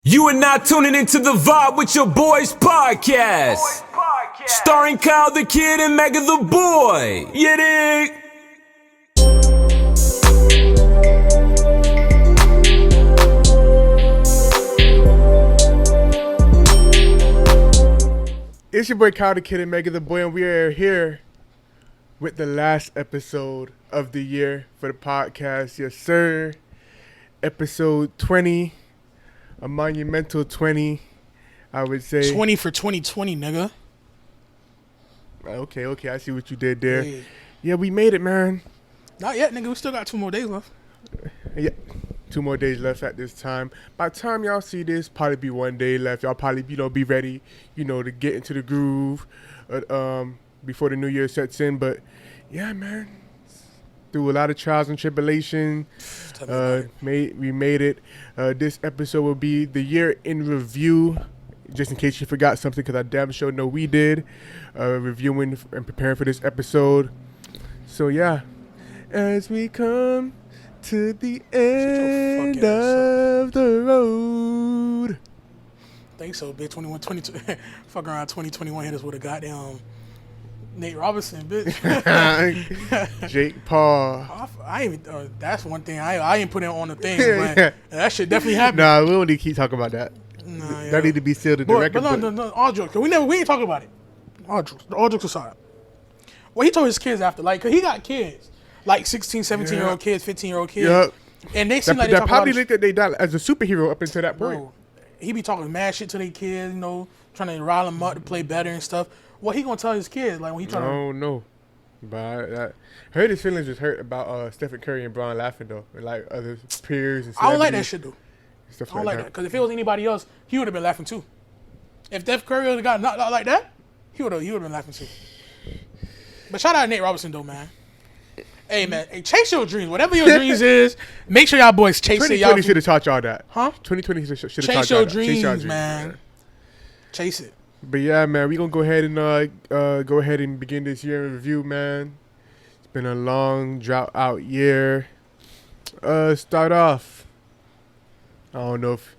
You are now tuning into The Vibe with your boys podcast. Starring Kyle the Kid and Mega the Boy. You dig? It's your boy Kyle the Kid and Mega the Boy, and we are here with the last episode of the year for the podcast. Yes, sir. Episode 20. A monumental 20, I would say. 20 for 2020, nigga. Okay, I see what you did there. Hey. Yeah, we made it, man. Not yet, nigga. We still got 2 more days left. Yeah, 2 more days left at this time. By the time y'all see this, probably be 1 day left. Y'all probably, be ready, to get into the groove before the new year sets in. But, yeah, man. Through a lot of trials and tribulation, we made it. This episode will be the year in review, just in case you forgot something, because I damn sure know we did, reviewing and preparing for this episode. So yeah, as we come to the end of the road. Think so, bitch. 21, 22. Fuck around 2021 hit us with a goddamn Nate Robinson, bitch. Jake Paul. I ain't even, that's one thing I ain't put it on the thing, but that shit definitely happened. Nah, we don't need to keep talking about that. Nah, yeah. That need to be sealed in the record. But no, all jokes. We ain't talking about it. All jokes aside. Well, he told his kids after, cause he got kids, like 16, 17-year-old kids, 15-year-old kids. Yep. And they seem like they talk probably looked at they died as a superhero up until that point. Bro, he be talking mad shit to their kids, trying to rile them up to play better and stuff. What he gonna tell his kids, like when he trying to? I don't know, but I heard his feelings was hurt about Stephen Curry and Bron laughing though, and like other peers and. I don't like that shit though. Stuff I don't like that because if it was anybody else, he would have been laughing too. If Steph Curry would have got knocked out like that, he would have been laughing too. But shout out to Nate Robinson though, man. Hey man, chase your dreams. Whatever your dreams is, make sure y'all boys chase it. 2020 should have taught y'all that. Huh? 2020 should have taught chase y'all your that. dreams, Chase your dreams, man. Chase it. But yeah, man, we gonna go ahead and begin this year in review, man. It's been a long drought out year. Start off. I don't know if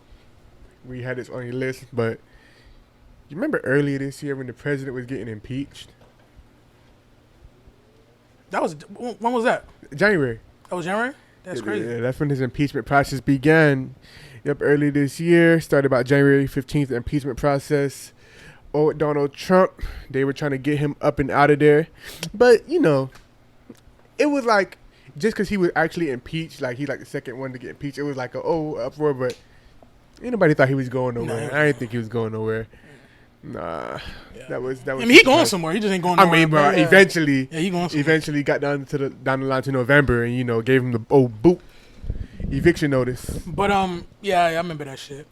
we had this on your list, but you remember earlier this year when the president was getting impeached? When was that? January. That was January? That's crazy. Yeah, that's when his impeachment process began. Yep, early this year. Started about January 15th, the impeachment process. Oh, Donald Trump. They were trying to get him up and out of there. But, it was like, just because he was actually impeached, like he's like the second one to get impeached, it was like uproar, but ain't nobody thought he was going nowhere. I didn't think he was going nowhere. Nah. Yeah. That was I mean, he going somewhere. He just ain't going nowhere. I mean, bro, eventually. Yeah, he going somewhere. Eventually got down the line to November and, gave him the old boot eviction notice. But, yeah, I remember that shit.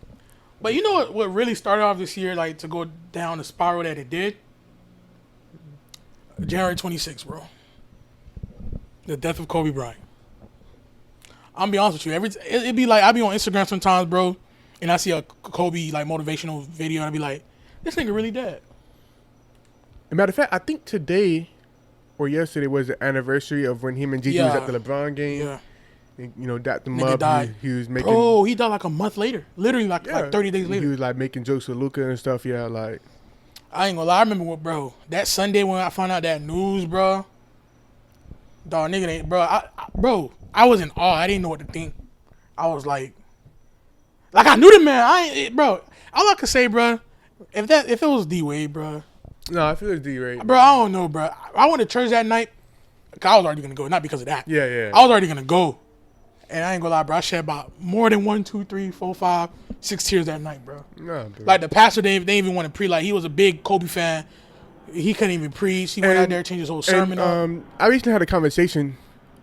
But you know what really started off this year, like, to go down the spiral that it did? January 26th, bro. The death of Kobe Bryant. I'm gonna be honest with you. It'd be like, I be on Instagram sometimes, bro, and I see a Kobe, like, motivational video, and I be like, this nigga really dead. As a matter of fact, I think today or yesterday was the anniversary of when him and Gigi was at the LeBron game. Yeah. And, dapped him nigga up. Died. He was making. Oh, he died like a month later. Literally, like 30 days later. He was like making jokes with Luka and stuff. Yeah, like. I ain't gonna lie. I remember bro, that Sunday when I found out that news, bro. Dog, nigga ain't, bro. I was in awe. I didn't know what to think. I was like I knew the man. Bro. All I could say, bro, if it was D-Wade, bro. No, I feel it's D-Wade. Bro, I don't know, bro. I went to church that night. I was already gonna go, not because of that. Yeah. I was already gonna go. And I ain't gonna lie, bro. I shed about more than 1, 2, 3, 4, 5, 6 tears that night, bro. Nah, bro. Like the pastor, they even want to preach. Like he was a big Kobe fan. He couldn't even preach. He went out there and changed his whole sermon up. I recently had a conversation.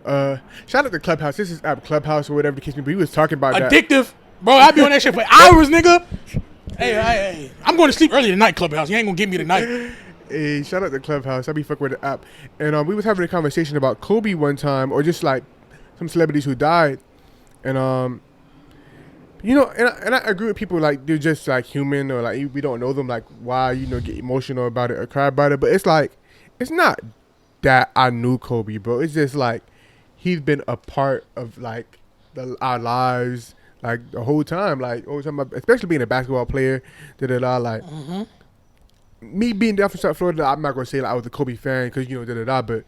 Shout out to Clubhouse. This is app Clubhouse or whatever the case may be. He was talking about addictive, bro. I be on that shit for hours, nigga. Hey, I'm going to sleep early tonight, Clubhouse. You ain't gonna get me tonight. Hey, shout out to Clubhouse. I be fucking with the app. And we was having a conversation about Kobe one time, or just like some celebrities who died, and and I agree with people, like they're just like human, or like we don't know them, like why get emotional about it or cry about it. But it's like it's not that I knew Kobe, bro. It's just like he's been a part of like our lives, like the whole time, especially being a basketball player, like me being down from South Florida. I'm not gonna say like I was a Kobe fan because but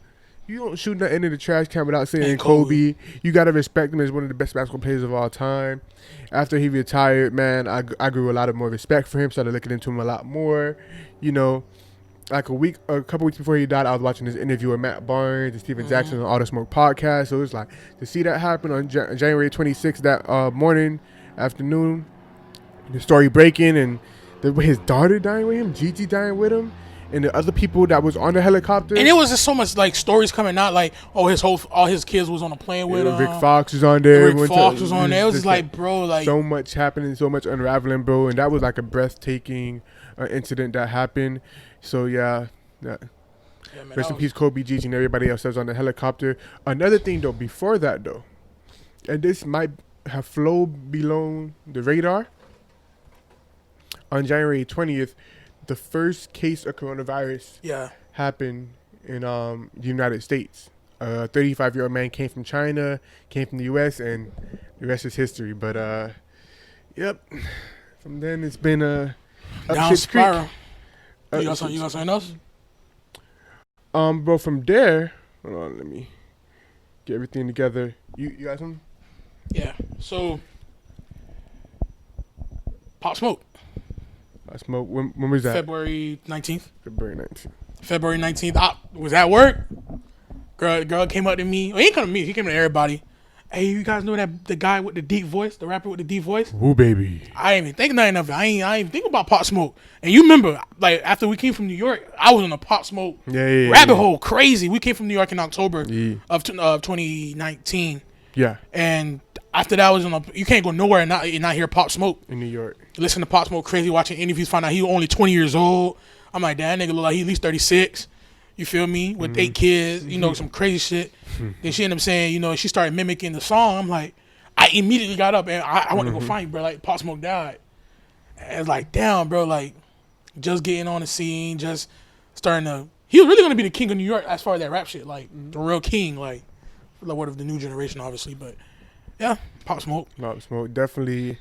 you don't shoot nothing in the trash can without saying Kobe. You gotta respect him as one of the best basketball players of all time. After he retired, man, I grew a lot of more respect for him. Started looking into him a lot more. Like a couple weeks before he died, I was watching this interview with Matt Barnes and Steven Jackson on All the Smoke podcast. So it was like to see that happen on January 26th that afternoon, the story breaking and his daughter dying with him, Gigi dying with him, and the other people that was on the helicopter. And it was just so much like stories coming out, like all his kids was on a plane with him. Rick Fox was on there. Rick Fox was on there. It was just like, bro, like so much happening, so much unraveling, bro, and that was like a breathtaking incident that happened. So yeah, man, rest in peace, Kobe, Gigi, and everybody else that was on the helicopter. Another thing though, before that though, and this might have flown below the radar. On January 20th, the first case of coronavirus happened in the United States. A 35-year-old man came from China, came from the U.S., and the rest is history. But yep, from then it's been a down spiral. You got something else? Bro, from there, hold on, let me get everything together. You got something? Yeah. So, Pop Smoke. Pop Smoke. When was that? February 19th. February 19th. I was at work. Girl came up to me. Well, he didn't come to me. He came to everybody. Hey, you guys know that the guy with the deep voice, the rapper with the deep voice? Ooh, baby. I ain't even think nothing of it. I ain't even think about Pop Smoke. And you remember, like, after we came from New York, I was on a Pop Smoke rabbit hole. Crazy. We came from New York in October of 2019. Yeah. And after that, you can't go nowhere and not hear Pop Smoke. In New York. Listen to Pop Smoke crazy, watching interviews, find out he was only 20 years old. I'm like, that nigga look like he at least 36. You feel me? With 8 kids, some crazy shit. Then she ended up saying, she started mimicking the song. I'm like, I immediately got up and I went to go find you, bro. Like, Pop Smoke died. And it's like, damn, bro, like, just getting on the scene, just starting to. He was really going to be the king of New York as far as that rap shit. Like, the real king, like, for the word of the new generation, obviously. But, yeah, Pop Smoke. Pop Smoke, definitely.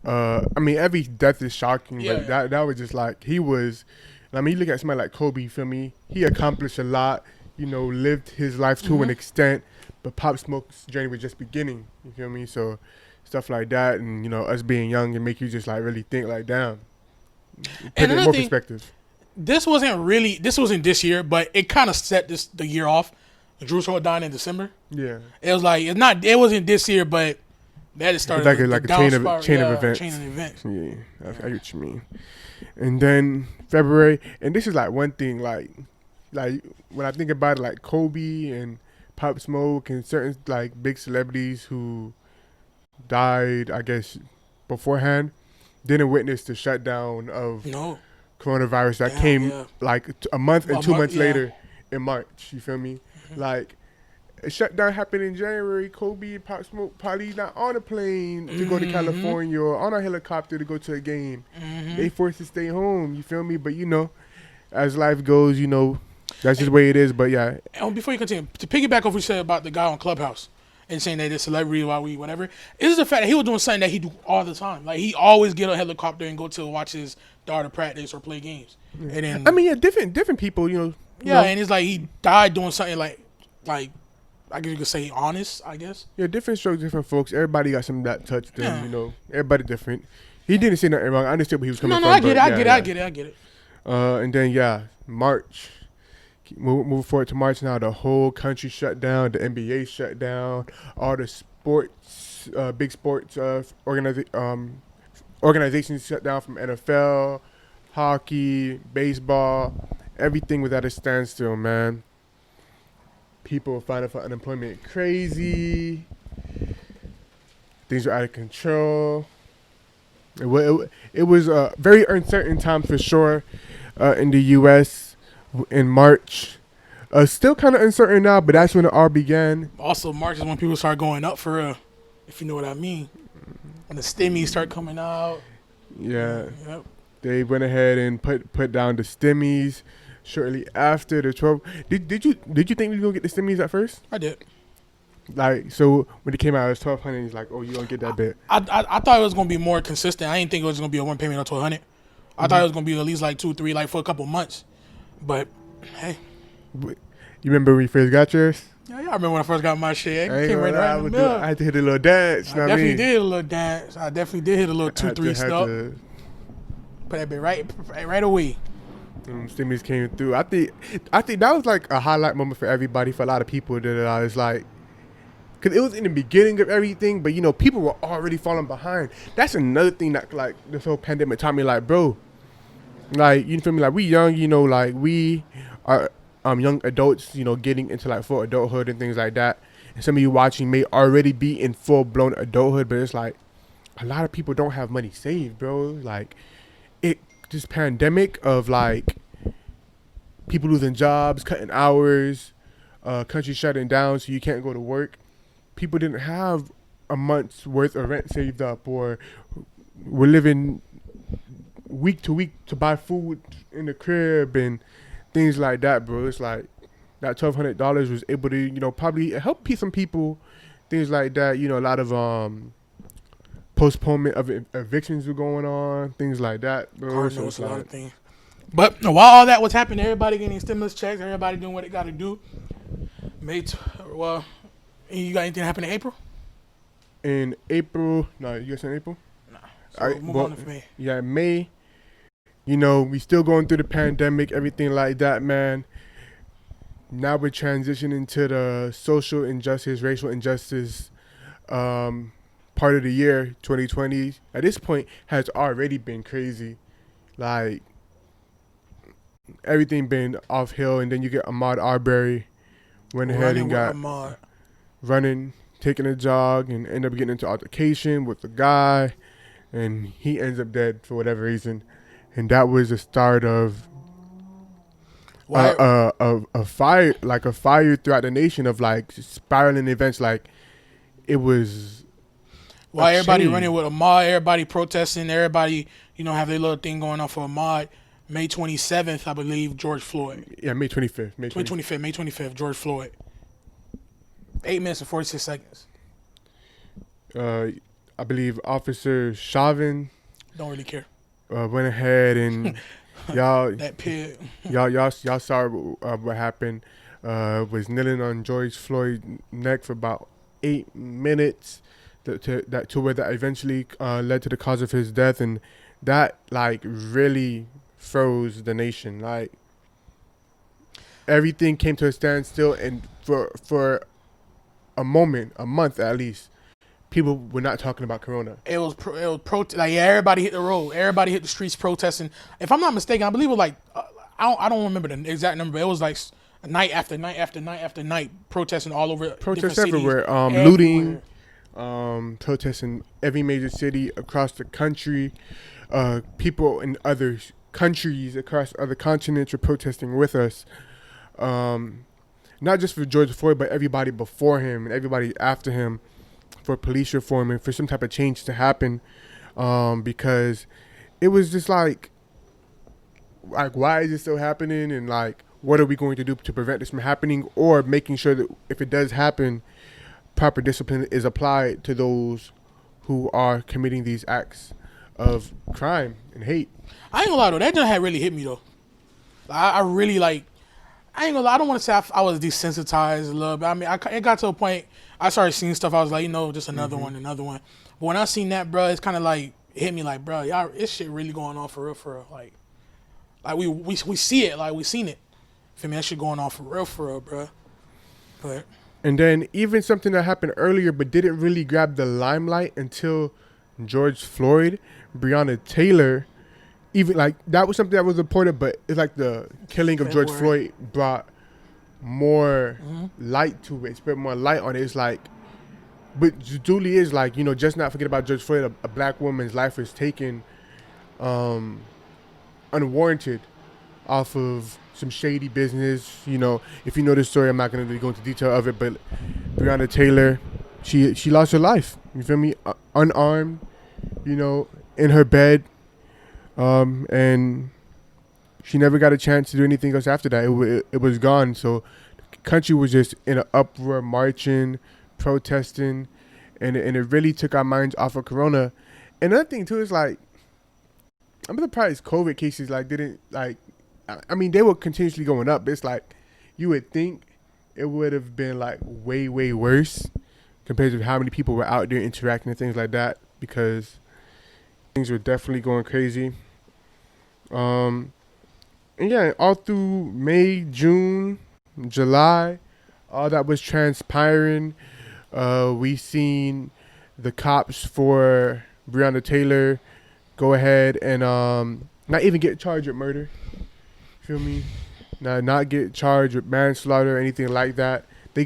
I mean, every death is shocking, but that was just like, he was. I mean, you look at somebody like Kobe, you feel me? He accomplished a lot, lived his life to an extent, but Pop Smoke's journey was just beginning, you feel me? So stuff like that and, us being young and make you just like really think like, damn. Put in more perspective. This wasn't this year, but it kind of set the year off. Juice WRLD dying in December. Yeah. It was like, it wasn't this year, but that is started like a chain of events. Chain of events. Yeah, I get what you mean. And then February, and this is like one thing, like when I think about it, like Kobe and Pop Smoke and certain like big celebrities who died, I guess, beforehand, didn't witness the shutdown of coronavirus that came like a month and 2 months later in March. You feel me? Like, a shutdown happened in January. Kobe and Pop Smoke probably not on a plane to go to California or on a helicopter to go to a game. They forced to stay home. You feel me? But as life goes, that's just the way it is. But yeah. And before you continue, to piggyback off what you said about the guy on Clubhouse and saying that they're celebrity while we whatever, is the fact that he was doing something that he do all the time. Like, he always get on a helicopter and go to watch his daughter practice or play games. Yeah. And then, I mean, different people, and it's like he died doing something like. I guess you could say honest, I guess. Yeah, different strokes, different folks. Everybody got something that touched them, Everybody different. He didn't say nothing wrong. I understood where he was coming from. I get it. And then, March. Move forward to March now. The whole country shut down. The NBA shut down. All the sports, big sports organizations shut down from NFL, hockey, baseball. Everything was at a standstill, man. People filing for unemployment crazy. Things were out of control. It was a very uncertain time for sure in the U.S. in March. Still kind of uncertain now, but that's when it all began. Also, March is when people start going up for real, if you know what I mean. When the stimmies start coming out. Yeah. Yep. They went ahead and put down the stimmies. Shortly after the 12, did you think we were gonna get the stimmies at first? I did. Like, so when it came out, it was 1,200. He's like, oh, you gonna get that bit? I thought it was gonna be more consistent. I didn't think it was gonna be a one payment of 1,200. I thought it was gonna be at least like 2, 3, like for a couple months. But hey, You remember when you first got yours? yeah, I remember when I first got my shit. I It came right in the middle. I had to hit a little dance. You know I what I definitely mean? did a little dance. I definitely did hit a little 2, 3 step. Put that bit right away. Stimulus came through. I think that was like a highlight moment for everybody, for a lot of people. That I was like, because it was in the beginning of everything, but you know, people were already falling behind. That's another thing that like this whole pandemic taught me. Like, bro, like you feel me? Like we young, you know, like we are young adults, you know, getting into like full adulthood and things like that. And some of you watching may already be in full blown adulthood, but it's like a lot of people don't have money saved, bro. Like this pandemic of like people losing jobs, cutting hours, country shutting down so you can't go to work. People didn't have a month's worth of rent saved up, or were living week to week to buy food in the crib and things like that, bro. It's like that $1,200 was able to, you know, probably help some people, things like that. You know, a lot of postponement of evictions were going on, things like that, bro. So Knows a lot of things. But while all that was happening, everybody getting stimulus checks, everybody doing what they got to do. Well, you got anything happen in April? In April, no, you guys in April? Nah. So move on to May. Yeah, May. You know, we still going through the pandemic, everything like that, man. Now we're transitioning to the social injustice, racial injustice part of the year, 2020. At this point, has already been crazy. Like, everything been off hill, and then you get Ahmaud Arbery went ahead and got running, taking a jog, and end up getting into altercation with the guy, and he ends up dead for whatever reason. And that was the start of a fire, like a fire throughout the nation of like spiraling events. Like it was. Why everybody running with Ahmaud, everybody protesting, everybody, you know, have their little thing going on for Ahmaud. May 27th, I believe, George Floyd. Yeah, May 25th. May 25th, George Floyd. 8 minutes and 46 seconds. I believe Officer Chauvin. Don't really care. Went ahead and y'all that pig. y'all saw what happened. Was kneeling on George Floyd's neck for about 8 minutes. To where that eventually led to the cause of his death, and that like really froze the nation. Like everything came to a standstill, and for a month at least, people were not talking about Corona. It was like everybody hit the road, everybody hit the streets protesting. If I'm not mistaken, I believe it was like I don't remember the exact number. But it was like night after night after night after night protesting all over. Protests everywhere. Looting. Protesting every major city across the country. People in other countries across other continents were protesting with us. Not just for George Floyd, but everybody before him and everybody after him, for police reform and for some type of change to happen. Because it was just like why is this still happening, and like what are we going to do to prevent this from happening, or making sure that if it does happen, proper discipline is applied to those who are committing these acts of crime and hate. I ain't gonna lie though, that just had really hit me though. I really like. I ain't gonna lie. I don't want to say I was desensitized a little bit. I mean, it got to a point. I started seeing stuff. I was like, you know, just another one. But when I seen that, bro, it's kind of like hit me like, bro, y'all, this shit really going on for real. Like we see it, like we seen it. Feel me? That shit going on for real, bro. But. And then even something that happened earlier but didn't really grab the limelight until George Floyd, Breonna Taylor, even like that was something that was reported, but it's like the killing of George Floyd brought more light to it, spread more light on it. It's like, but duly is like, you know, just not forget about George Floyd, a black woman's life was taken unwarranted off of some shady business. You know, if you know the story, I'm not going to really go into detail of it, but Breonna Taylor, she lost her life, you feel me, unarmed, you know, in her bed, and she never got a chance to do anything else after that. It was gone. So the country was just in an uproar, marching, protesting, and it really took our minds off of Corona. And another thing too is like, I'm surprised COVID cases like didn't like. I mean, they were continuously going up. But it's like you would think it would have been like way worse compared to how many people were out there interacting and things like that, because things were definitely going crazy. And yeah, all through May, June, July, all that was transpiring. We seen the cops for Breonna Taylor go ahead and not even get charged with murder. Feel me? Not get charged with manslaughter or anything like that. They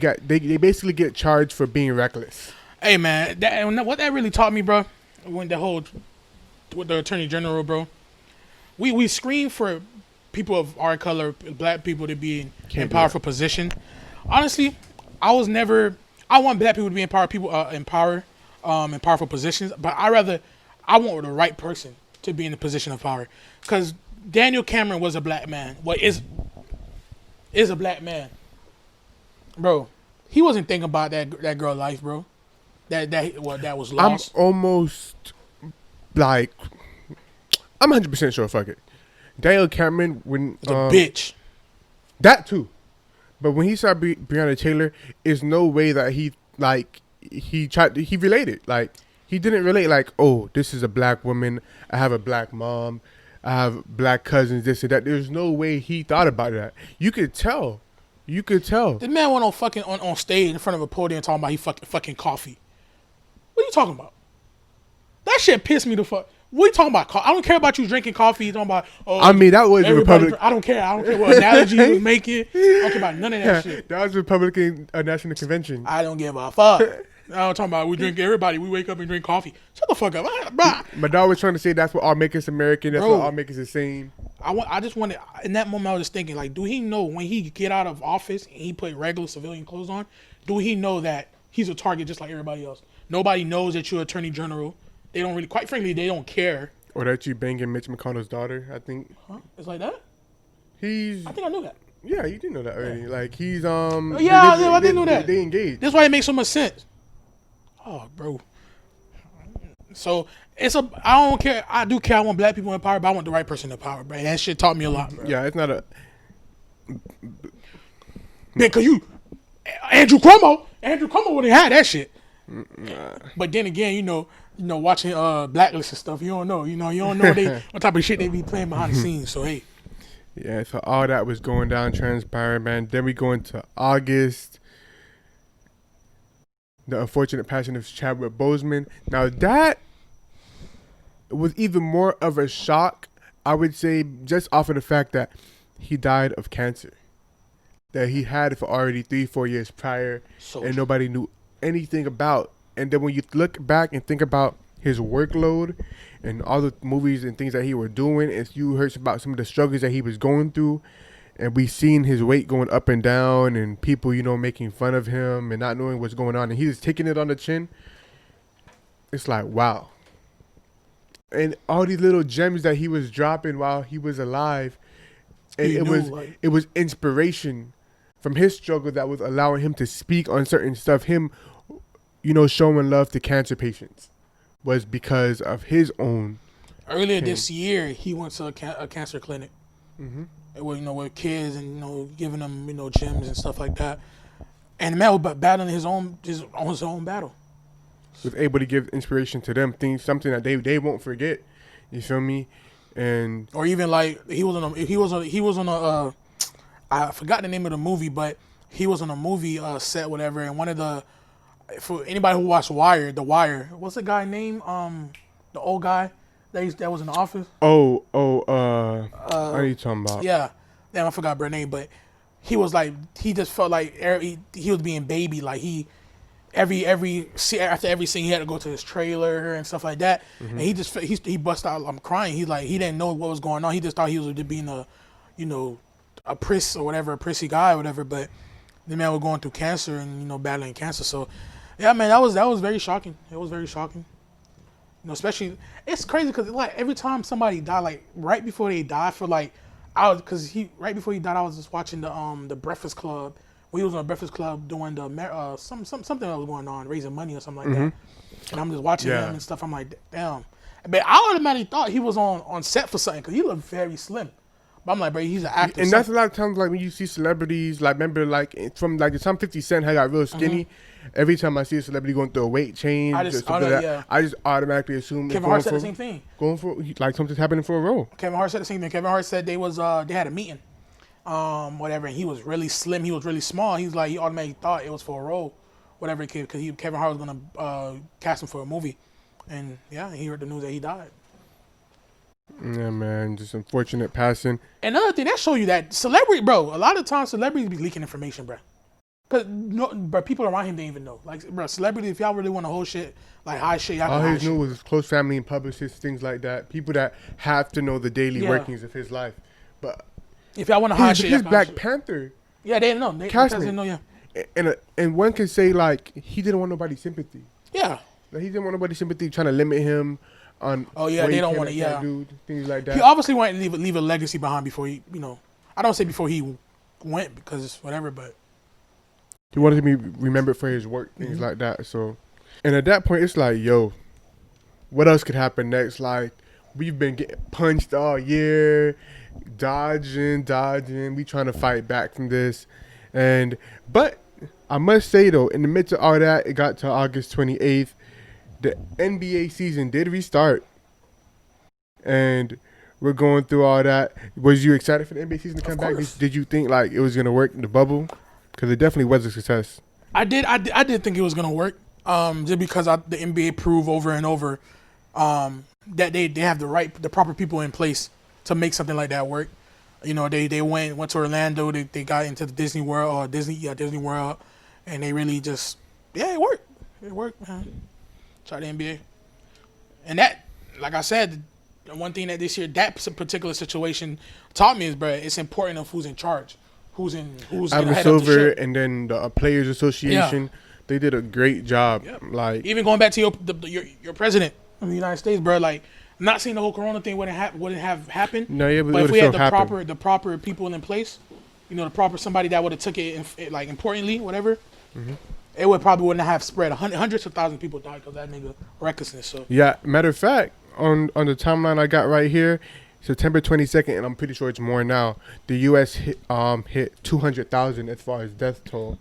basically get charged for being reckless. Hey man, what that really taught me, bro, when the whole with the Attorney General, bro. We scream for people of our color, black people, to be in powerful position. Honestly, I want black people to be in powerful positions, but I want the right person to be in the position of power. Because Daniel Cameron was a black man. Is a black man. Bro, he wasn't thinking about that girl life, bro. That was lost. I'm almost like, I'm 100% sure. Fuck it. Daniel Cameron, when a bitch. That too, but when he saw Breonna Taylor, is no way that he related. Like, he didn't relate. Like, oh, this is a black woman. I have a black mom. I have black cousins. This and that. There's no way he thought about that. You could tell. The man went on stage in front of a podium talking about he fucking coffee. What are you talking about? That shit pissed me the fuck. What are you talking about? I don't care about you drinking coffee. You're talking about, I mean, that was a Republican. I don't care what analogy you was making. I don't care about none of that shit. That was Republican National Convention. I don't give a fuck. I'm talking about we wake up and drink coffee. Shut the fuck up. My dog was trying to say that's what all make us American. That's what all make us the same. I just wanted, in that moment I was just thinking, like, do he know when he get out of office and he put regular civilian clothes on, do he know that he's a target just like everybody else? Nobody knows that you're Attorney General. They don't really, quite frankly, they don't care. Or that you banging Mitch McConnell's daughter, I think. Huh? It's like that? I think I knew that. Yeah, you did know that already. Like, he's, I didn't know that. They engaged. That's why it makes so much sense. Oh, bro. So, I don't care. I do care. I want black people in power, but I want the right person in power, bro. That shit taught me a lot, bro. Yeah, it's not a... Man, cause Andrew Cuomo wouldn't have that shit. But then again, you know, watching Blacklist and stuff, you don't know what type of shit they be playing behind the scenes. So hey, yeah. So all that was going down, transpiring, man. Then we go into August. The unfortunate passing of Chadwick Boseman. Now that was even more of a shock, I would say, just off of the fact that he died of cancer that he had for already 3-4 years prior, and nobody knew anything about. And then when you look back and think about his workload and all the movies and things that he was doing, and you heard about some of the struggles that he was going through, and we seen his weight going up and down, and people, making fun of him and not knowing what's going on, and he was taking it on the chin. It's like, wow. And all these little gems that he was dropping while he was alive, and it was inspiration from his struggle that was allowing him to speak on certain stuff. Him, showing love to cancer patients was because of his own. Earlier this year, he went to a cancer clinic. Mm-hmm. With kids and giving them gyms and stuff like that. And the man was battling his own battle. Was able to give inspiration to them, something that they won't forget. You feel me? And or even like he was on a I forgot the name of the movie, but he was on a movie set, whatever. And one of the, for anybody who watched The Wire, what's the guy name? The old guy that was in the office. I know you talking about. Yeah, damn, I forgot her name, but he was like, he just felt like he was being baby, like he. After every scene, he had to go to his trailer and stuff like that, and he bust out. I'm crying. He didn't know what was going on. He just thought he was just being a priss or whatever, a prissy guy or whatever. But the man was going through cancer and battling cancer. So yeah, man, that was very shocking. It was very shocking. Especially it's crazy because like every time somebody died, like right before they died, right before he died, I was just watching the Breakfast Club we was on Breakfast Club doing the something that was going on, raising money or something like that. And I'm just watching him and stuff. I'm like, damn. But I automatically thought he was on set for something because he looked very slim. But I'm like, bro, he's an actor. And that's a lot of times, like when you see celebrities, like remember, like from like the time 50 Cent had got real skinny. Every time I see a celebrity going through a weight change, I just automatically assume Kevin Hart said the same thing. Going for like something's happening for a role. Kevin Hart said the same thing. Kevin Hart said they had a meeting, whatever. And he was really slim. He was really small. He was like, he automatically thought it was for a role, whatever. Because Kevin Hart was gonna cast him for a movie, and yeah, he heard the news that he died. Yeah, man, just unfortunate passing. Another thing that show you that celebrity, bro. A lot of times celebrities be leaking information, bro. Cause but people around him didn't even know. Like, bro, celebrity. If y'all really want to hold shit, like high shit, y'all all can he knew was his close family and publicists, things like that. People that have to know the daily workings of his life. But if y'all want to hide shit, his Black Panther. Yeah, they didn't know. They didn't know. Yeah. And one can say like he didn't want nobody's sympathy. Yeah. Like, he didn't want nobody's sympathy, trying to limit him on. Oh yeah, they don't want to. Yeah. Do things like that. He obviously wanted to leave a legacy behind before he, I don't say before he went because it's whatever, but. He wanted to be remembered for his work, things like that. So, and at that point, it's like, yo, what else could happen next? Like, we've been getting punched all year, dodging. We trying to fight back from this. But I must say, though, in the midst of all that, it got to August 28th. The NBA season did restart. And we're going through all that. Was you excited for the NBA season to come back? Did you think, like, it was going to work in the bubble? Because it definitely was a success. I did think it was gonna work. Just because the NBA proved over and over that they have the proper people in place to make something like that work. They went to Orlando. They got into the Disney World Disney World, and they really just it worked. It worked, man. Try the NBA, and that, like I said, the one thing that this year that particular situation taught me is, bro, it's important of who's in charge. Who's Adam Silver and then the Players Association, they did a great job. Yep. Like, even going back to your president of the United States, bro. Like, I'm not saying the whole Corona thing wouldn't have happened. No, yeah, but if we had the proper people in place, the proper somebody that would have took it like importantly, whatever, it wouldn't have spread. Hundreds of thousands of people died because that nigga recklessness. So yeah, matter of fact, on the timeline I got right here. September 22nd, and I'm pretty sure it's more now. The U.S. hit 200,000 as far as death toll.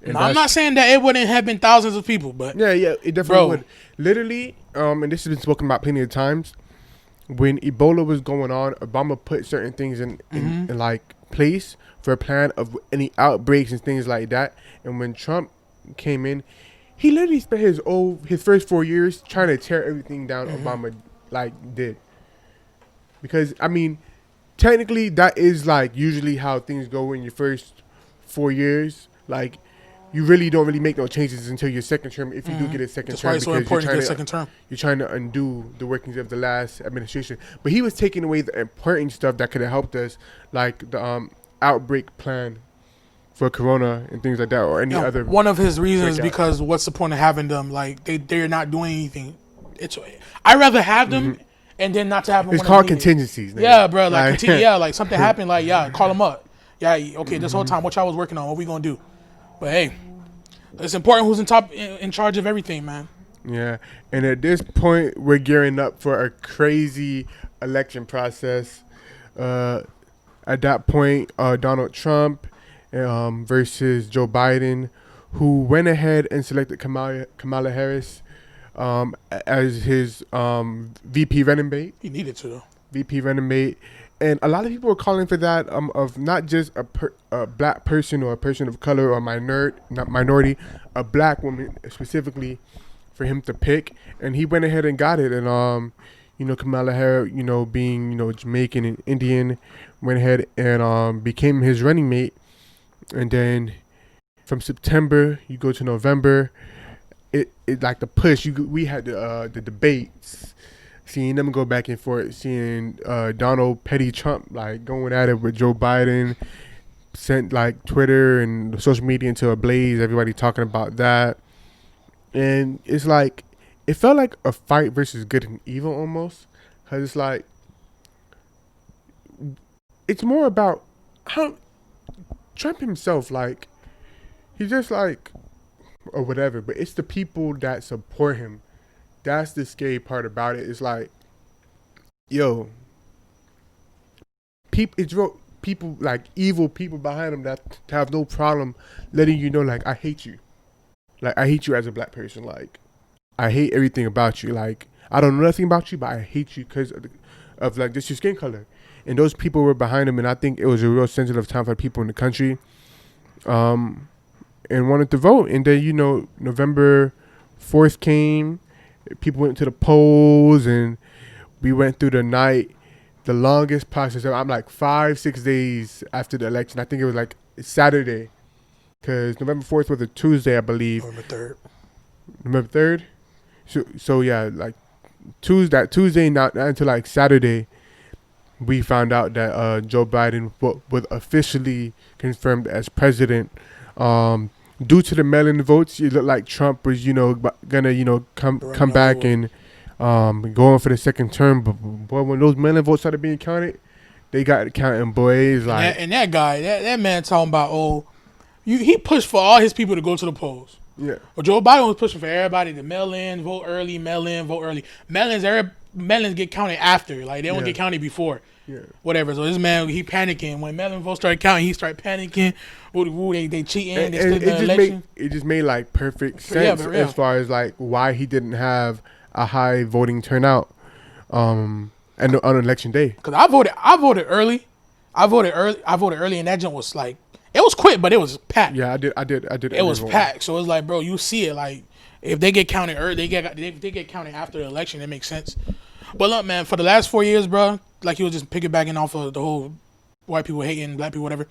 No, I'm not saying that it wouldn't have been thousands of people, but yeah, it definitely would. Literally, and this has been spoken about plenty of times. When Ebola was going on, Obama put certain things in like place for a plan of any outbreaks and things like that. And when Trump came in, he literally spent his first 4 years trying to tear everything down. Obama did. Because, I mean, technically, that is, like, usually how things go in your first 4 years. Like, you really don't really make no changes until your second term, if you do get a second term. That's why it's so important to get a second term. You're trying to undo the workings of the last administration. But he was taking away the important stuff that could have helped us, like the outbreak plan for Corona and things like that, or any other. One of his reasons, because what's the point of having them? Like, they're not doing anything. I'd rather have them... And then not to have them. It's called contingencies. Yeah, bro. Like something happened. Like, call them up. Yeah, okay. This whole time, what y'all was working on, what we gonna do? But hey, it's important who's in charge of everything, man. Yeah, and at this point, we're gearing up for a crazy election process. At that point, Donald Trump versus Joe Biden, who went ahead and selected Kamala Harris. As his VP running mate. He needed to, though. VP running mate. And a lot of people are calling for that of not just a black person or a person of color or minority, a black woman specifically for him to pick. And he went ahead and got it. And, Kamala Harris, being, Jamaican and Indian, went ahead and became his running mate. And then from September, you go to November. It like the push. We had the debates, seeing them go back and forth, seeing Donald Petty Trump like going at it with Joe Biden, sent like Twitter and social media into a blaze. Everybody talking about that, and it's like it felt like a fight versus good and evil almost, because it's like it's more about how Trump himself, like, he's just like, or whatever. But it's the people that support him. That's the scary part about it. It's like, yo, people like evil people behind him that have no problem letting you know, like, I hate you. Like, I hate you as a black person. Like, I hate everything about you. Like, I don't know nothing about you, but I hate you because of like just your skin color. And those people were behind him, and I think it was a real sensitive time for people in the country, and wanted to vote. And then, you know, November 4th came, people went to the polls, and we went through the night, the longest process. I'm like 5-6 days after the election. I think it was like Saturday, because November 4th was a Tuesday, I believe. November 3rd. So yeah, like Tuesday, not until like Saturday, we found out that Joe Biden was officially confirmed as president. Due to the mail-in votes, it looked like Trump was, you know, gonna, you know, come back and going for the second term. But boy, when those mail-in votes started being counted, they got counting, boys. Like, and that guy, that man talking about, he pushed for all his people to go to the polls. yeah, Well, Joe Biden was pushing for everybody to mail in, vote early, mail in, vote early. Mail-ins get counted after, like they don't get counted before. yeah. Whatever. So this man, he panicking when mail-in votes started counting. He started panicking. They cheating. They still in the election. It just made like perfect sense as far as like why he didn't have a high voting turnout, and on election day. Because I voted early, and that jump was like, it was quick, but it was packed. Yeah, I did. It was packed, so it's like, bro, you see it. Like, if they get counted early, if they get counted after the election, it makes sense. But look, man, for the last 4 years, bro, like you was just piggybacking off of the whole white people hating black people, whatever.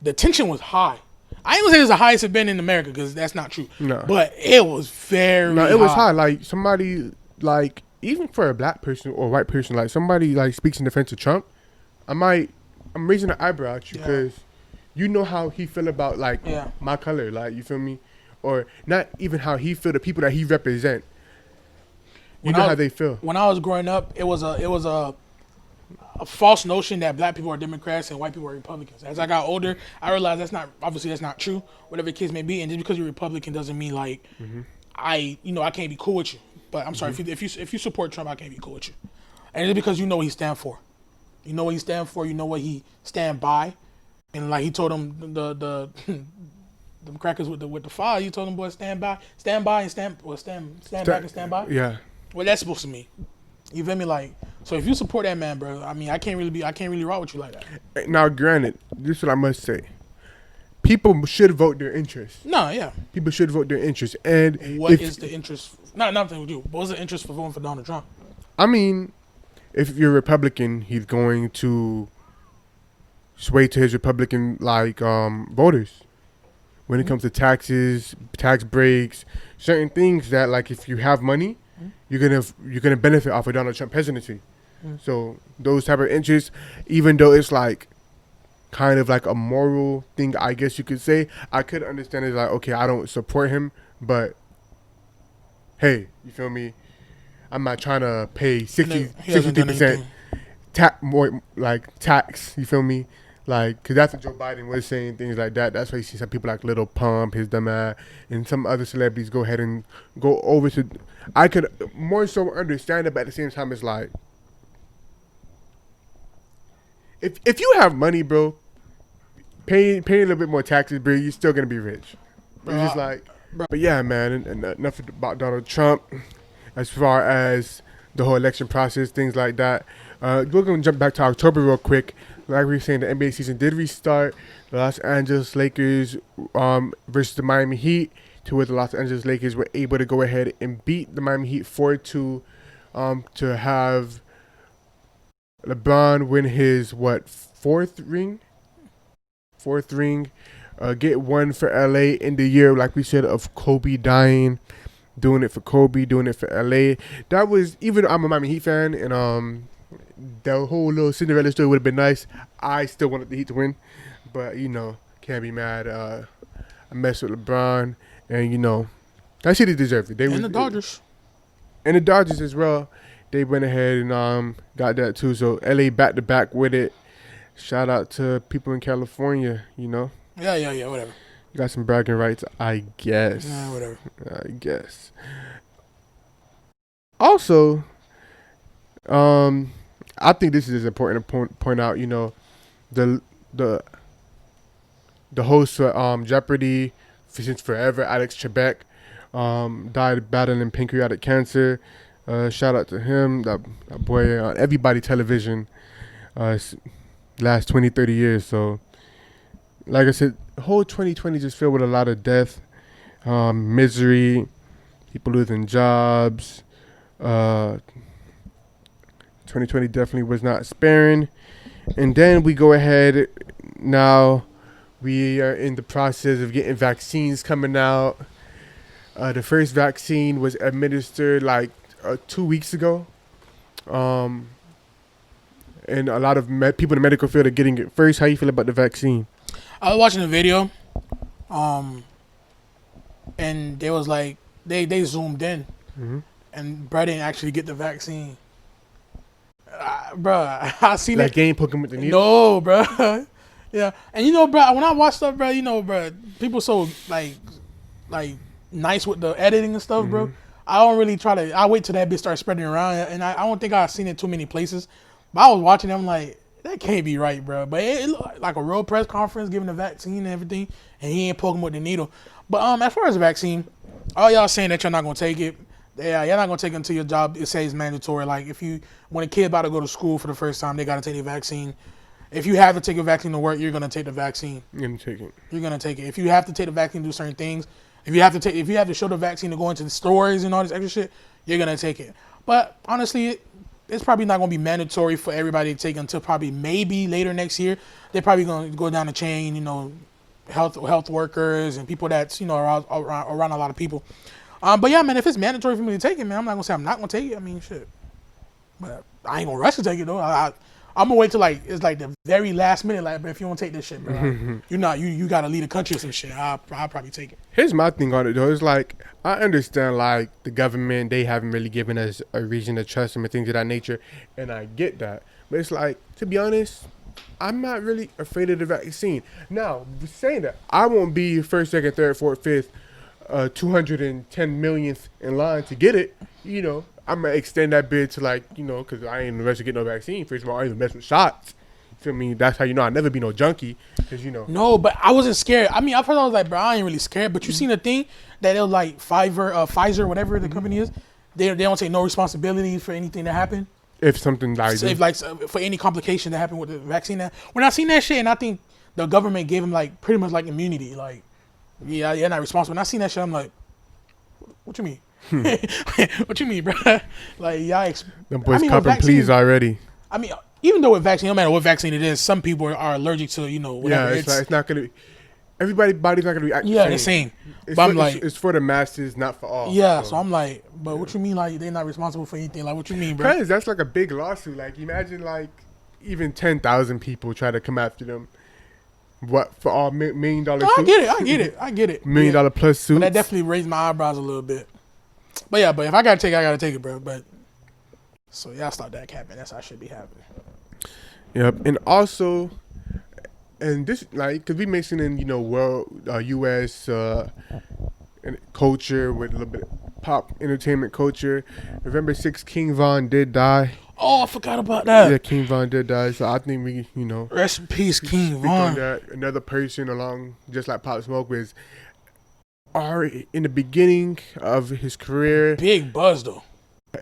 The tension was high. I ain't gonna say it's the highest it's been in America because that's not true. No, but it was very. No, it was high. Like somebody, like even for a black person or white person, like somebody like speaks in defense of Trump, I'm raising an eyebrow at you because you know how he feel about like my color, like you feel me, or not even how he feel the people that he represent. You know how they feel. When I was growing up, it was a false notion that black people are Democrats and white people are Republicans. As I got older, I realized that's not true. Whatever the case may be, and just because you're Republican doesn't mean like I can't be cool with you. But I'm sorry, if you support Trump, I can't be cool with you. And it's because you know what he stand for. You know what he stand for. You know what he stand by. And like he told them the crackers with the fire, he told them, boys, stand by and back and stand by. Yeah. What that's supposed to mean. You feel me? Like, so if you support that man, bro, I mean, I can't really rock with you like that. Now, granted, this is what I must say. People should vote their interest. No, yeah. People should vote their interest. And what is the interest? Nothing with you. What was the interest for voting for Donald Trump? I mean, if you're a Republican, he's going to sway to his Republican like voters when it comes to taxes, tax breaks, certain things that like if you have money, you're gonna benefit off of Donald Trump presidency. So those type of interests, even though it's like kind of like a moral thing, I guess you could say, I could understand it like, okay, I don't support him, but hey, you feel me? I'm not trying to pay 63% tax, you feel me? Like, because that's what Joe Biden was saying, things like that. That's why you see some people like Little Pump, his dumb ass, and some other celebrities go ahead and go over to. I could more so understand it, but at the same time, it's like, if you have money, bro, paying a little bit more taxes, bro, you're still gonna be rich. It's just like, but yeah, man, and enough about Donald Trump. As far as the whole election process, things like that. We're gonna jump back to October real quick. Like we were saying, the NBA season did restart. The Los Angeles Lakers versus the Miami Heat, to where the Los Angeles Lakers were able to go ahead and beat the Miami Heat 4-2 to have LeBron win his fourth ring, get one for LA in the year, like we said, of Kobe dying. Doing it for Kobe, doing it for LA. That was, even though I'm a Miami Heat fan, and the whole little Cinderella story would have been nice, I still wanted the Heat to win. But, can't be mad. I messed with LeBron, and, that city deserved it. And the Dodgers. And the Dodgers as well. They went ahead and got that too. So, LA back-to-back with it. shout out to people in California. Yeah, whatever. You got some bragging rights, I guess. Nah, whatever. I guess. Also, I think this is important to point out. The the the host for Jeopardy since forever, Alex Trebek, died battling pancreatic cancer. Shout out to him, that boy on everybody television, last 20, 30 years. So, like I said, the whole 2020 just filled with a lot of death, misery, people losing jobs. 2020 definitely was not sparing. And then we go ahead now. We are in the process of getting vaccines coming out. The first vaccine was administered like 2 weeks ago. And a lot of people in the medical field are getting it first. How you feel about the vaccine? I was watching a video, and they was like, they zoomed in, and bro didn't actually get the vaccine. Bruh, I seen Like it. game poking with the needle? No, bruh. Yeah, and bruh, when I watch stuff, bruh, people so like nice with the editing and stuff, bro. I don't really try to. I wait till that bitch starts spreading around, and I don't think I've seen it too many places. But I was watching them like, that can't be right, bro. But it looked like a real press conference giving the vaccine and everything, and he ain't poking with the needle. But as far as the vaccine, all y'all saying that you're not gonna take it. Yeah, you're not gonna take it until your job it says mandatory. Like when a kid about to go to school for the first time, they gotta take the vaccine. If you have to take a vaccine to work, you're gonna take the vaccine. You're gonna take it. You're gonna take it. If you have to take the vaccine to do certain things, if you have to show the vaccine to go into the stores and all this extra shit, you're gonna take it. But honestly, it's probably not gonna be mandatory for everybody to take until probably maybe later next year. They're probably gonna go down the chain, health workers and people that's around a lot of people. But yeah, man, if it's mandatory for me to take it, man, I'm not gonna say I'm not gonna take it. I mean, shit. But I ain't gonna rush to take it though. I'm gonna wait till it's like the very last minute. Like, but if you don't take this shit, bro, you gotta leave the country or some shit. I'll probably take it. Here's my thing on it though. It's like, I understand like the government, they haven't really given us a reason to trust them and things of that nature, and I get that. But it's like, to be honest, I'm not really afraid of the vaccine. Now, saying that, I won't be first, second, third, fourth, fifth, 210 millionth in line to get it. I'm gonna extend that bid to because I ain't invested to get no vaccine. First of all, I ain't invest with shots. You feel me? That's how I'll never be no junkie. Cause No, but I wasn't scared. I mean, I first I was like, bro, I ain't really scared. But you seen the thing that it was like Pfizer, whatever the company is, they don't take no responsibility for anything that happened. If something like for any complication that happened with the vaccine. When I seen that shit, and I think the government gave them like pretty much like immunity. Like, yeah, you're not responsible. When I seen that shit, I'm like, what you mean? What you mean, bro? Like, y'all. Them boys copping pleas already. I mean, even though with vaccine, no matter what vaccine it is, some people are allergic to whatever. Yeah, it's not gonna. Everybody's body's not gonna react. Yeah, the same. But it's for the masses, not for all. Yeah, so I'm like, but what you mean? Like, they're not responsible for anything? Like, what you mean, bro? Because that's like a big lawsuit. Like, imagine like even 10,000 people try to come after them. What, for all $1 million suits? I get it. $1 million plus suits. But that definitely raised my eyebrows a little bit. But yeah, but if I gotta take it, I gotta take it, bro. But so y'all stop that capping. That's how it should be happening. Yep, and also, and this because we mixing in world U.S. Culture with a little bit of pop entertainment culture. November 6th, King Von did die. Oh, I forgot about that. Yeah, King Von did die. So I think we rest in peace, King Von. On that. Another person along just like Pop Smoke was in the beginning of his career. Big buzz though.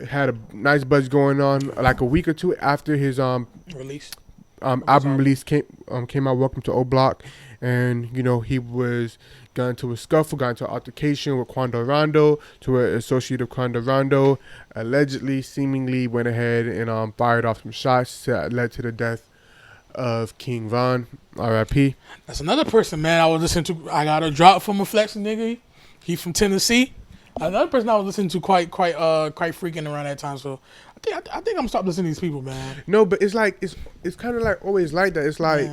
Had a nice buzz going on like a week or two after his release. Album release came out. Welcome to O Block, and he was got into a scuffle, got into an altercation with Quando Rondo, to an associate of Quando Rondo, allegedly, seemingly went ahead and fired off some shots that led to the death of King Von, R.I.P. That's another person, man. I was listening to. I got a drop from a flexing nigga. He from Tennessee. Another person I was listening to quite freaking around that time. So I think I'm gonna stop listening to these people, man. No, but it's like it's kind of like always like that. It's like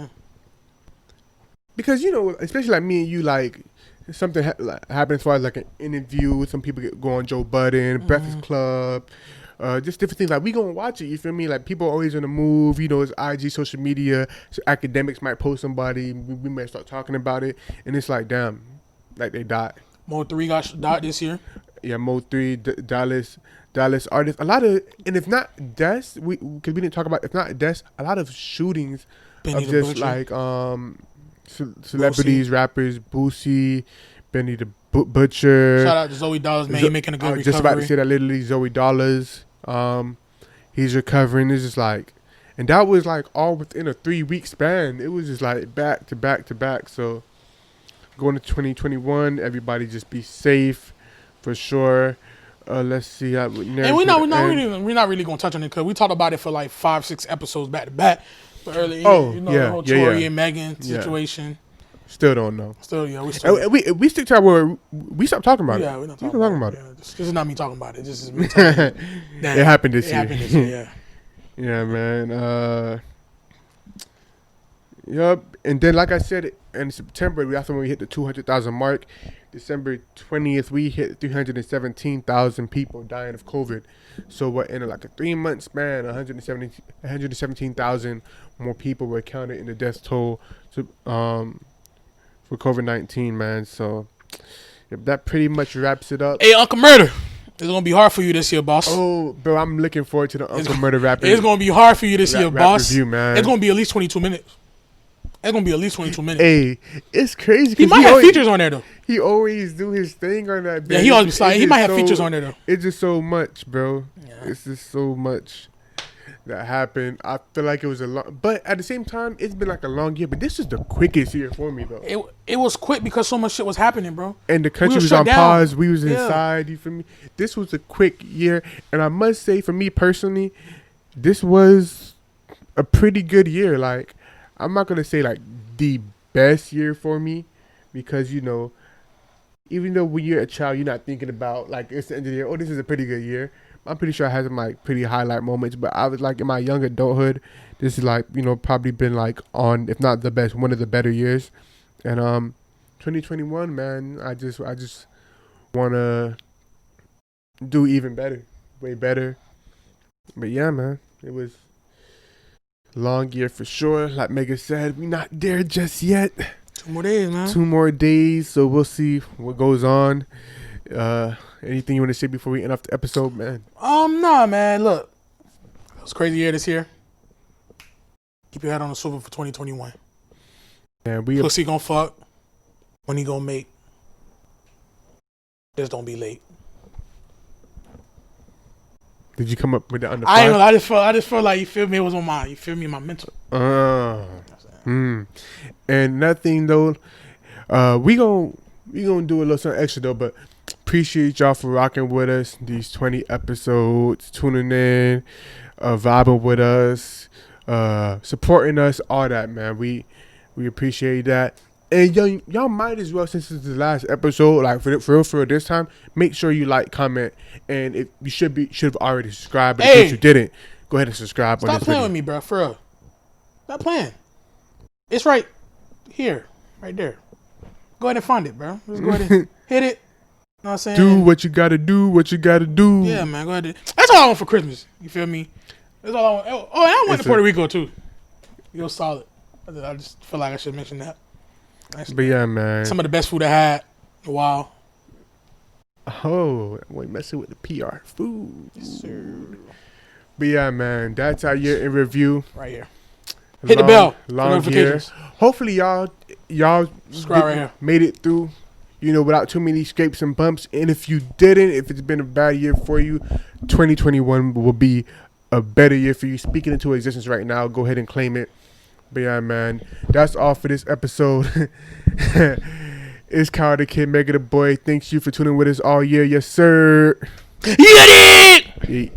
because especially like me and you, like something happens as far as like an interview. Some people go on Joe Budden, Breakfast Club, just different things. Like, we gonna watch it, you feel me? Like, people always on the move, you know, it's IG, social media, so academics might post somebody, we might start talking about it, and it's like, damn, like, they died. Mo 3 got died this year. Yeah, Mo 3, Dallas artists, a lot of, and if not deaths, because we didn't talk about, if not deaths, a lot of shootings Benny of the just Butcher. like celebrities, rappers, Boosie, Benny the Butcher. Shout out to Zoe Dollars, man. He making a good I was recovery. just about to say that, literally, Zoe Dollars. He's recovering. It's just like, and that was like all within a 3-week span. It was just like back to back to back. So going to 2021, everybody just be safe for sure. Let's see. And we're not really gonna touch on it because we talked about it for like 5-6 episodes back to back. But earlier, the whole Tory and Megan situation. Still don't know. We stick to our word. We stopped talking about it. Yeah, we're not talking about it. Yeah, this is not me talking about it. This is me talking about it happened this year. Yeah. Yeah, man. Yup. And then, like I said, in September, that's when we hit the 200,000 mark. December 20th, we hit 317,000 people dying of COVID. So what, in like a 3-month span, 117,000 more people were counted in the death toll for COVID-19, man. So that pretty much wraps it up. Hey, Uncle Murder, it's gonna be hard for you this year, boss. Oh, bro, I'm looking forward to the Uncle Murder rap. It's gonna be hard for you this year, boss. Review, man. It's gonna be at least 22 minutes. It's gonna be at least 22 minutes. Hey, it's crazy. He might have features on there though. He always do his thing on that. Yeah, he always be sliding. He might have features on there though. It's just so much, bro. Yeah. It's just so much that happened. I feel like it was a long, but at the same time, it's been like a long year. But this is the quickest year for me, though. It was quick because so much shit was happening, bro. And the country was on pause. We was inside. You feel me? This was a quick year, and I must say, for me personally, this was a pretty good year. Like, I'm not gonna say like the best year for me, because even though when you're a child, you're not thinking about like it's the end of the year. Oh, this is a pretty good year. I'm pretty sure I had some like pretty highlight moments, but I was like in my young adulthood, this is like probably been like on, if not the best, one of the better years. And 2021, man, I just wanna do even better, way better. But yeah, man, it was a long year for sure. Like Megan said, we not there just yet. 2 more days, man. 2 more days, so we'll see what goes on. Anything you want to say before we end off the episode, man? Nah, man. Look, it was a crazy year this year. Keep your head on the swivel for 2021. Man, Pussy gonna fuck. When he gonna make. Just don't be late. Did you come up with the under? I ain't gonna, I just felt like, you feel me, it was on my, my mental. And nothing though. We gonna do a little something extra though, but appreciate y'all for rocking with us these 20 episodes, tuning in, vibing with us, supporting us, all that, man. We appreciate that. And y'all might as well, since it's the last episode, like for real this time, make sure you like, comment, and if you should have already subscribed, but in case you didn't, go ahead and subscribe. Stop playing with me, bro. For real. Stop playing. It's right here, right there. Go ahead and find it, bro. Just go ahead and hit it. You know what I'm saying? Do what you gotta do. What you gotta do. Yeah, man. Go ahead. That's all I want for Christmas. You feel me? That's all I want. Oh, and I went to Puerto Rico too. It was solid. I just feel like I should mention that. But yeah, man. Some of the best food I had in a while. Oh, we messing with the PR food. Yes, sir. But yeah, man. That's our year in review. Right here. Hit the bell. Long year. Hopefully y'all subscribe right here. Made it through, without too many scrapes and bumps. And if you didn't, if it's been a bad year for you, 2021 will be a better year for you. Speaking into existence right now, go ahead and claim it. But yeah, man, that's all for this episode. It's Kyle the Kid, Mega the Boy. Thanks you for tuning with us all year. Yes, sir. You got it!